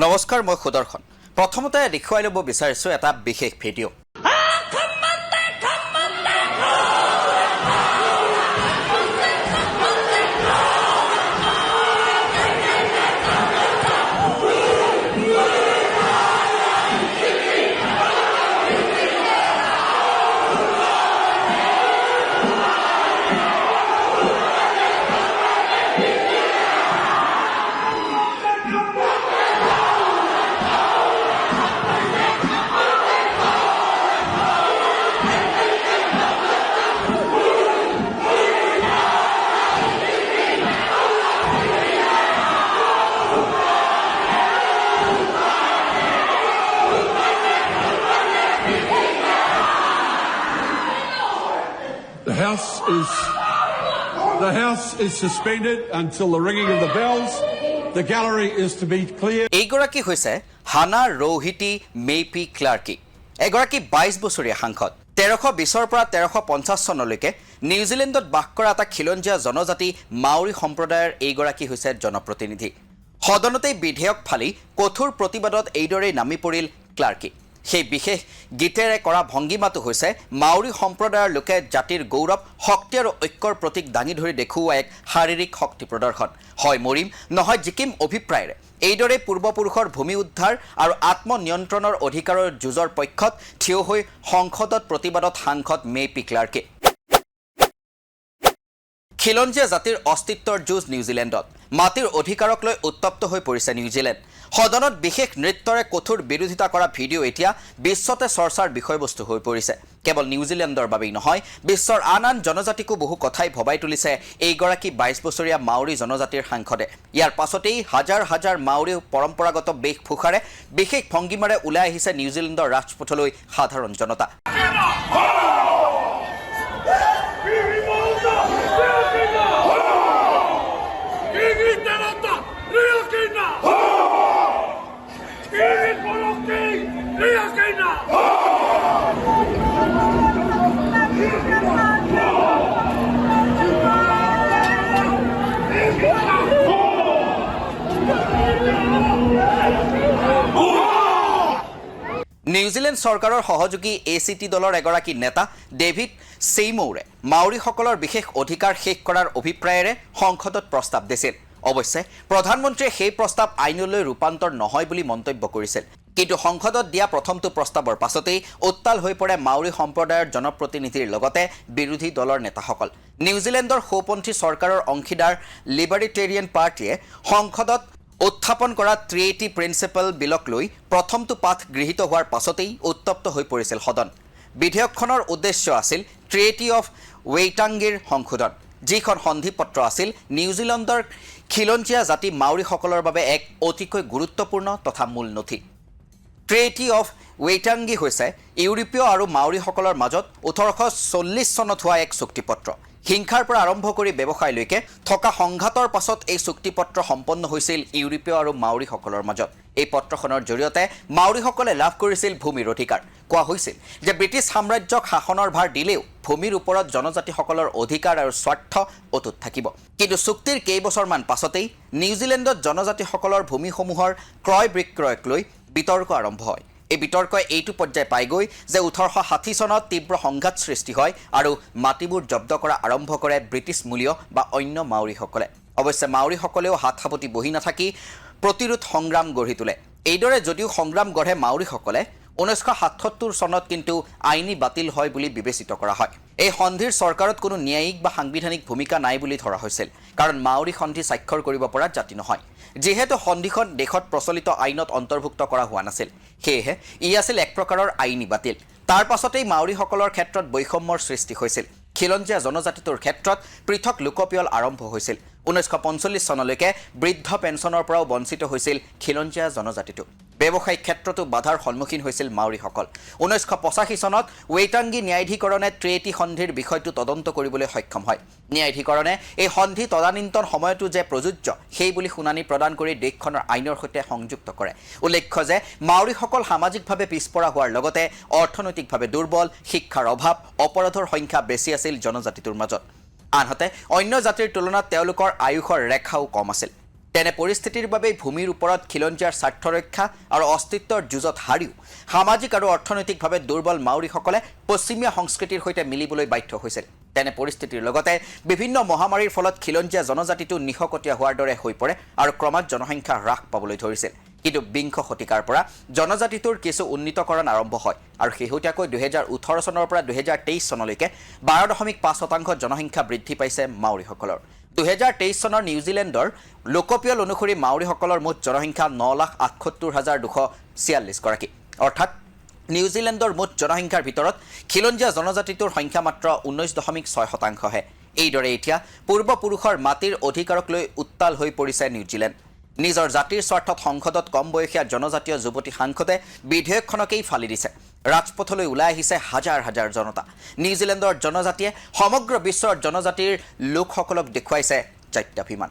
নমস্কাৰ, মই সুদৰ্শন। প্ৰথমতে দেখুৱাই ল'ব বিচাৰিছোঁ এটা বিশেষ video'. The House is suspended until the ringing of the bells. The gallery is to be cleared. এইগৰাকী হৈছে হানা ৰৌহিতী মেইপি ক্লাৰ্কি, এগৰাকী 22 বছৰীয়া সাংসদ। 1320 পৰা 1350 চনলৈকে নিউজিলেণ্ডত বাস কৰা এটা খিলঞ্জীয়া জনজাতি মাউৰী সম্প্ৰদায়ৰ এইগৰাকী হৈছে জনপ্ৰতিনিধি। সদনতেই বিধেয়ক ফালি কঠোৰ প্ৰতিবাদত এইদৰেই নামি পৰিল ক্লাৰ্কি। সেই বিশেষ গীতেৰে কৰা ভংগীমাটো হৈছে মাউৰী সম্প্ৰদায়ৰ লোকে জাতিৰ গৌৰৱ, শক্তি আৰু ঐক্যৰ প্ৰতীক দাঙি ধৰি দেখুওৱা এক শাৰীৰিক শক্তি প্ৰদৰ্শন। হয় মৰিম, নহয় জিকিম অভিপ্ৰায়েৰে এইদৰে পূৰ্বপুৰুষৰ ভূমি উদ্ধাৰ আৰু আত্মনিয়ন্ত্ৰণৰ অধিকাৰৰ যুঁজৰ পক্ষত থিয় হৈ সংসদত প্ৰতিবাদত সাংসদ মেইপি ক্লাৰ্কি। খিলঞ্জীয়া জাতিৰ অস্তিত্বৰ যুঁজ নিউজিলেণ্ডত, মাটিৰ অধিকাৰক লৈ উত্তপ্ত হৈ পৰিছে নিউজিলেণ্ড। সদনত বিশেষ নৃত্যৰে কঠোৰ বিৰোধিতা কৰা ভিডিঅ' এতিয়া বিশ্বতে চৰ্চাৰ বিষয়বস্তু হৈ পৰিছে। কেৱল নিউজিলেণ্ডৰ বাবেই নহয়, বিশ্বৰ আন আন জনজাতিকো বহু কথাই ভবাই তুলিছে এইগৰাকী 22 বছৰীয়া মাউৰী জনজাতিৰ সাংসদে। ইয়াৰ পাছতেই হাজাৰ হাজাৰ মাউৰী পৰম্পৰাগত বেশভূষাৰে বিশেষ ভংগীমাৰে ওলাই আহিছে নিউজিলেণ্ডৰ ৰাজপথলৈ সাধাৰণ জনতা। নিউজিলেণ্ড চৰকাৰৰ সহযোগী ACT দলৰ এগৰাকী নেতা ডেভিড সেইমৌৰে মাউৰীসকলৰ বিশেষ অধিকাৰ শেষ কৰাৰ অভিপ্ৰায়েৰে সংসদত প্ৰস্তাৱ দিছিল। অৱশ্যে প্ৰধানমন্ত্ৰীয়ে সেই প্ৰস্তাৱ আইনলৈ ৰূপান্তৰ নহয় বুলি মন্তব্য কৰিছিল। কিন্তু সংসদত দিয়া প্ৰথমটো প্ৰস্তাৱৰ পাছতেই উত্তাল হৈ পৰে মাউৰী সম্প্ৰদায়ৰ জনপ্ৰতিনিধিৰ লগতে বিৰোধী দলৰ নেতাসকল। নিউজিলেণ্ডৰ সোঁপন্থী চৰকাৰৰ অংশীদাৰ লিবাৰ্টেৰিয়ান পাৰ্টীয়ে সংসদত উত্থাপন কৰা 380 প্ৰিন্সিপাল বিলক লৈ প্ৰথমটো পাঠ গৃহীত হোৱাৰ পাছতেই উত্তপ্ত হৈ পৰিছিল সদন। বিধেয়কখনৰ উদ্দেশ্য আছিল ট্ৰিটি অফ ৱেইটাংগীৰ সংশোধন, যিখন সন্ধিপত্ৰ আছিল নিউজিলেণ্ডৰ খিলঞ্জীয়া জাতি মাউৰীসকলৰ বাবে এক অতিকৈ গুৰুত্বপূৰ্ণ তথা মূল নথি। ট্ৰিটি অফ ৱেইটাংগী হৈছে ইউৰোপীয় আৰু মাউৰীসকলৰ মাজত 1840 চনত হোৱা এক চুক্তিপত্ৰ। হিংসাৰ পৰা আৰম্ভ কৰি ব্যৱসায়লৈকে থকা সংঘাতৰ পাছত এই চুক্তিপত্ৰ সম্পন্ন হৈছিল ইউৰোপীয় আৰু মাউৰীসকলৰ মাজত। এই পত্ৰখনৰ জৰিয়তে মাউৰীসকলে লাভ কৰিছিল ভূমিৰ অধিকাৰ। কোৱা হৈছিল যে ব্ৰিটিছ সাম্ৰাজ্যক শাসনৰ ভাৰ দিলেও ভূমিৰ ওপৰত জনজাতিসকলৰ অধিকাৰ আৰু স্বাৰ্থ অটুট থাকিব। কিন্তু চুক্তিৰ কেইবছৰমান পাছতেই নিউজিলেণ্ডত জনজাতিসকলৰ ভূমিসমূহৰ ক্ৰয় বিক্ৰয়ক লৈ বিতৰ্ক আৰম্ভ হয়। এই বিতৰ্কই এইটো পৰ্যায় পাইগৈ যে 1860 চনত তীব্ৰ সংঘাত সৃষ্টি হয় আৰু মাটিবোৰ জব্দ কৰা আৰম্ভ কৰে ব্ৰিটিছ মূলীয় বা অন্য মাউৰীসকলে। অৱশ্যে মাউৰীসকলেও হাত সাৱটি বহি নাথাকি প্ৰতিৰোধ সংগ্ৰাম গঢ়ি তোলে। এইদৰে যদিও সংগ্ৰাম গঢ়ে মাউৰীসকলে, 1977 চনত কিন্তু আইনী বাতিল হয় বুলি বিবেচিত কৰা হয়। এই সন্ধিৰ চৰকাৰত কোনো ন্যায়িক বা সাংবিধানিক ভূমিকা নাই বুলি ধৰা হৈছিল, কাৰণ মাউৰী সন্ধি স্বাক্ষৰ কৰিব পৰা জাতি নহয়। যিহেতু সন্ধিখন দেশত প্ৰচলিত আইনত অন্তৰ্ভুক্ত কৰা হোৱা নাছিল, সেয়েহে ই আছিল এক প্ৰকাৰৰ আইনী বাতিল। তাৰ পাছতেই মাউৰীসকলৰ ক্ষেত্ৰত বৈষম্যৰ সৃষ্টি হৈছিল। খিলঞ্জীয়া জনজাতিটোৰ ক্ষেত্ৰত পৃথক লোকপিয়ল আৰম্ভ হৈছিল। 1945 চনলৈকে বৃদ্ধ পেঞ্চনৰ পৰাও বঞ্চিত হৈছিল খিলঞ্জীয়া জনজাতিটো। ব্যৱসায়িক ক্ষেত্ৰতো বাধাৰ সন্মুখীন হৈছিল মাউৰীসকল। 1985 চনত ৱেইটাংগী ন্যায়াধিকৰণে ট্ৰিটি সন্ধিৰ বিষয়টো তদন্ত কৰিবলৈ সক্ষম হয়। ন্যায়াধিকৰণে এই সন্ধি তদানীন্তন সময়তো যে প্ৰযোজ্য সেই বুলি শুনানি প্ৰদান কৰি দেশখনৰ আইনৰ সৈতে সংযুক্ত কৰে। উল্লেখ্য যে মাউৰীসকল সামাজিকভাৱে পিছপৰা হোৱাৰ লগতে অৰ্থনৈতিকভাৱে দুৰ্বল, শিক্ষাৰ অভাৱ, অপৰাধৰ সংখ্যা বেছি আছিল জনজাতিটোৰ মাজত। আনহাতে অন্য জাতিৰ তুলনাত তেওঁলোকৰ আয়ুসৰ ৰেখাও কম আছিল। তেনে পৰিস্থিতিৰ বাবে ভূমিৰ ওপৰত খিলঞ্জীয়াৰ স্বাৰ্থ ৰক্ষা আৰু অস্তিত্বৰ যুঁজত হাৰিও সামাজিক আৰু অৰ্থনৈতিকভাৱে দুৰ্বল মাউৰীসকলে পশ্চিমীয়া সংস্কৃতিৰ সৈতে মিলিবলৈ বাধ্য হৈছিল। তেনে পৰিস্থিতিৰ লগতে বিভিন্ন মহামাৰীৰ ফলত খিলঞ্জীয়া জনজাতিটো নিশকতীয়া হোৱাৰ দৰে হৈ পৰে আৰু ক্ৰমাৎ জনসংখ্যা হ্ৰাস পাবলৈ ধৰিছিল। কিন্তু বিংশ শতিকাৰ পৰা জনজাতিটোৰ কিছু উন্নীতকৰণ আৰম্ভ হয় আৰু শেহতীয়াকৈ 2018 চনৰ পৰা 2023 চনলৈকে 12.5% জনসংখ্যা বৃদ্ধি পাইছে মাউৰীসকলৰ। 2023 চনৰ নিউজিলেণ্ডৰ লোকপিয়ল অনুসৰি মাউৰীসকলৰ মুঠ জনসংখ্যা 9,78,246 গৰাকী, অৰ্থাৎ নিউজিলেণ্ডৰ মুঠ জনসংখ্যাৰ ভিতৰত খিলঞ্জীয়া জনজাতিটোৰ সংখ্যা মাত্ৰ 19.6%হে। এইদৰে এতিয়া পূৰ্বপুৰুষৰ মাটিৰ অধিকাৰক লৈ উত্তাল হৈ পৰিছে নিউজিলেণ্ড। নিজৰ জাতিৰ স্বাৰ্থত সংসদত কম বয়সীয়া জনজাতীয় যুৱতী সাংসদে বিধেয়কখনকেই ফালি দিছে। ৰাজপথলৈ ওলাই আহিছে হাজাৰ হাজাৰ জনতা। নিউজিলেণ্ডৰ জনজাতিয়ে সমগ্ৰ বিশ্বৰ জনজাতিৰ লোকসকলক দেখুৱাইছে জাত্যাভিমান।